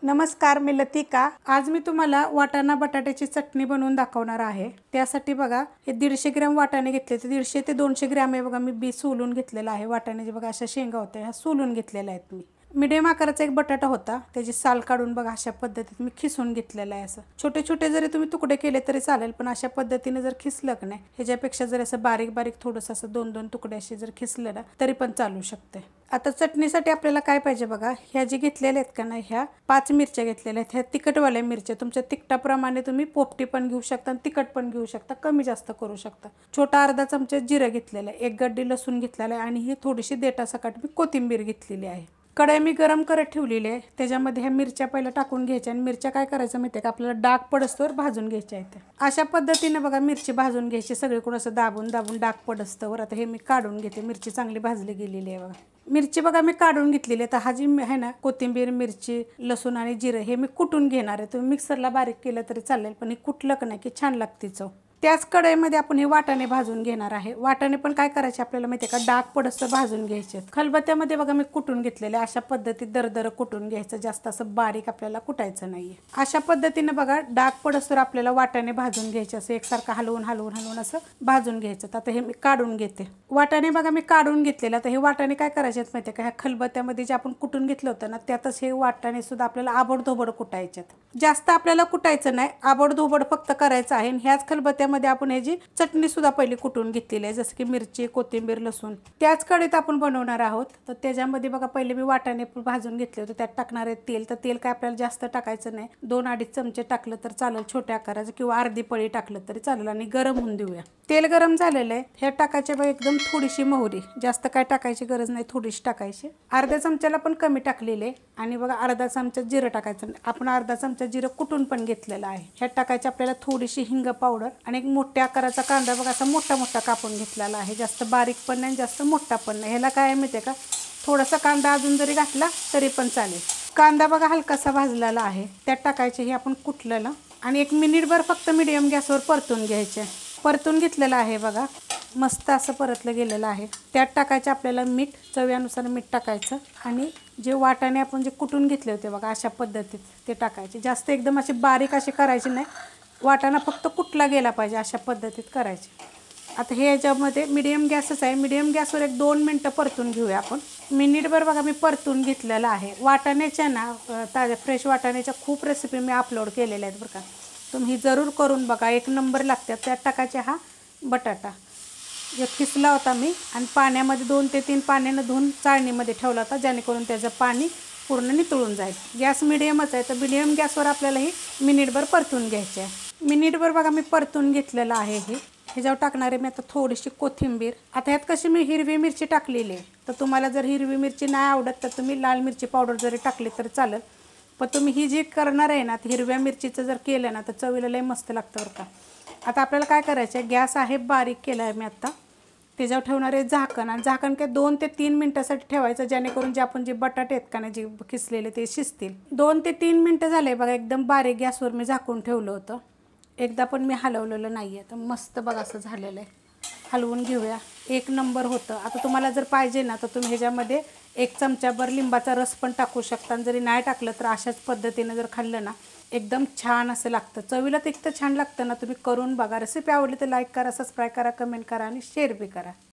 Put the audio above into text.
नमस्कार, मी लतिका। आज मी तुम्हाला वाटाणा बटाट्याची चटणी बनवून दाखवणार आहे। त्यासाठी बघा, हे 150 ग्रॅम वाटाणे घेतले, तर 150 ते 200 ग्रॅम आहे बघा, मी बी सोलून घेतलेला आहे। वाटाण्याचे बघा अशा शेंगा होत्या, ह्या सोलून घेतलेल्या आहेत मी। मीडियम आकाराचा एक बटाटा होता, त्याची साल काढून बघा अशा पद्धतीत मी खिसून घेतलेला आहे। असं छोटे छोटे जरी तुम्ही तुकडे केले तरी चालेल, पण अशा पद्धतीने जर खिसलं की नाही, ह्याच्यापेक्षा जर असं बारीक बारीक थोडंसं असं 2-2 तुकडे असे जर खिसले ना तरी पण चालू शकते। आता चटणीसाठी आपल्याला काय पाहिजे बघा, ह्या जे घेतलेल्या आहेत का नाही, ह्या 5 मिरच्या घेतलेल्या आहेत। ह्या तिखटवाल्या मिरच्या, तुमच्या तिखटाप्रमाणे तुम्ही पोपटी पण घेऊ शकता आणि तिखट पण घेऊ शकता, कमी जास्त करू शकता। छोटा अर्धा चमचा जिरं घेतलेलं आहे, 1 गड्डी लसूण घेतलेला आहे आणि ही थोडीशी देठासकट मी कोथिंबीर घेतलेली आहे। कढई मी गरम करत ठेवलेली आहे, त्याच्यामध्ये ह्या मिरच्या पहिला टाकून घ्यायच्या आणि मिरच्या काय करायचं माहिती आहे का, आपल्याला डाग पडस्तवर भाजून घ्यायच्या आहेत। अशा पद्धतीने बघा मिरची भाजून घ्यायची, सगळीकडून असं दाबून दाबून डाग पडस्तवर। आता हे मी काढून घेते, मिरची चांगली भाजली गेलेली आहे बघा। मिरची बघा मी काढून घेतलेली आहे। तर हा जी आहे ना, कोथिंबीर, मिरची, लसूण आणि जिरं हे मी कुटून घेणार आहे। तुम्ही मिक्सरला बारीक केलं तरी चालेल, पण हे कुटलं का नाही की छान लागते चव। त्याच कढईमध्ये आपण हे वाटाणे भाजून घेणार आहे। वाटाणे पण काय करायचे आपल्याला माहिती आहे का, डाग पडस्तर भाजून घ्यायचे। खलबत्त्यामध्ये बघा मी कुटून घेतलेले, अशा पद्धतीत दरदर कुटून घ्यायचं, जास्त असं बारीक आपल्याला कुटायचं नाहीये। अशा पद्धतीने बघा डाग पडस्तर आपल्याला वाटाणे भाजून घ्यायचे, असं एकसारखं हलवून हलवून हलवून असं भाजून घ्यायचं। आता हे मी काढून घेते। वाटाणे बघा मी काढून घेतलेले। आता हे वाटाणे काय करायचे आहेत माहिती आहे का, ह्या खलबत्त्यामध्ये जे आपण कुटून घेतलं होतं ना, त्यातच हे वाटाणे सुद्धा आपल्याला आबडधोबड कुटायचे। जास्त आपल्याला कुटायचं नाही, आबडधोबड फक्त करायचं आहे। ह्याच खलबत्त्यामध्ये आपण ह्याची चटणी सुद्धा पहिली कुटून घेतलेली आहे, जसं की मिरची, कोथिंबीर, लसूण। त्याच कढईत आपण बनवणार आहोत। तर त्याच्यामध्ये बघा पहिले मी वाटाणे भाजून घेतले होते, त्यात टाकणार आहे तेल। तर तेल काय आपल्याला जास्त टाकायचं नाही, 2-2.5 चमचे टाकलं तर चालेल, छोट्या आकाराचं, किंवा अर्धी पळी टाकलं तरी चालेल। आणि गरम होऊन देऊया। तेल गरम झालेलं आहे, हे टाकायचे बघा एकदम थोडीशी मोहरी, जास्त काय टाकायची गरज नाही, थोडीशी टाकायची। अर्ध्या चमच्याला पण कमी टाकलेले। आणि बघा अर्धा चमचा जिरं टाकायचं, आपण अर्धा चमचा जिरं कुटून पण घेतलेलं आहे। ह्यात टाकायची आपल्याला थोडीशी हिंग पावडर आणि एक मोठ्या आकाराचा कांदा बघा असा मोठा मोठा कापून घेतलेला आहे, जास्त बारीक पण नाही जास्त मोठा पण नाही। ह्याला काय माहिती का, थोडासा कांदा अजून जरी घातला तरी पण चालेल। कांदा बघा हलकासा भाजलेला आहे, त्यात टाकायचे हे आपण कुटलेलं आणि 1 मिनिटभर फक्त मीडियम गॅसवर परतून घ्यायचे। परतून घेतलेलं आहे बघा, मस्त असं परतलं गेलेलं आहे। त्यात टाकायचं आपल्याला मीठ, चवीनुसार मीठ टाकायचं। आणि जे वाटाणे आपण जे कुटून घेतले होते बघा अशा पद्धतीत ते टाकायचे, जास्त एकदम असे बारीक असे करायचे नाही, वाटाणा फक्त कुटला गेला पाहिजे अशा पद्धतीत करायचे। आता हे याच्यामध्ये मीडियम गॅसच आहे, मीडियम गॅसवर 1-2 मिनटं परतून घेऊया आपण। मिनिटभर बघा मी परतून घेतलेलं आहे। वाटाण्याच्या ना ताज्या फ्रेश वाटाण्याच्या खूप रेसिपी मी अपलोड केलेल्या आहेत बरं का, तुम्ही जरूर करून बघा, 1 नंबर लागतात। त्यात टाकायचे हा बटाटा जे खिसला होता मी, आणि पाण्यामध्ये 2 ते 3 पाण्यानं धुवून चाळणीमध्ये ठेवला होता, जेणेकरून त्याचं पाणी पूर्ण नितळून जाईल। गॅस मिडियमच आहे, तर मिडियम गॅसवर आपल्याला ही मिनिटभर परतून घ्यायचे आहे। मिनिटभर बघा मी परतून घेतलेलं आहे हे। ह्याच्यावर टाकणार आहे मी आता थोडीशी कोथिंबीर। आता ह्यात कशी मी हिरवी मिरची टाकलेली आहे, तर तुम्हाला जर हिरवी मिरची नाही आवडत तर तुम्ही लाल मिरची पावडर जरी टाकली तरी चालेल, पण तुम्ही ही जी करणार आहे ना, हिरव्या मिरचीचं जर केलं ना तर चवीला लई मस्त लागतं बरं का। आता आपल्याला काय करायचं आहे, गॅस आहे बारीक केला आहे मी आता, त्याच्यावर ठेवणार आहे झाकण। आणि झाकण काय 2 ते 3 मिनटासाठी ठेवायचं, जेणेकरून जे आपण जे बटाटे आहेत का नाही जे खिसलेले ते शिजतील। 2 ते 3 मिनटं झाले बघा, एकदम बारीक गॅसवर मी झाकून ठेवलं होतं, एकदा पण मी हलवलेलं नाही आहे। तर मस्त बघा असं झालेलं आहे, हलवून घेऊया, 1 नंबर होतं। आता तुम्हाला जर पाहिजे ना तर तुम्ही ह्याच्यामध्ये 1 चमचाभर लिंबाचा रस पण टाकू शकता, आणि जरी नाही टाकलं तर अशाच पद्धतीनं जर खाल्लं ना एकदम छान असं लागतं, चवीला तर इतकं छान लागतं ना। तुम्ही करून बघा। रेसिपी आवडली तर लाईक करा, सबस्क्राईब करा, कमेंट करा आणि शेअर बी करा।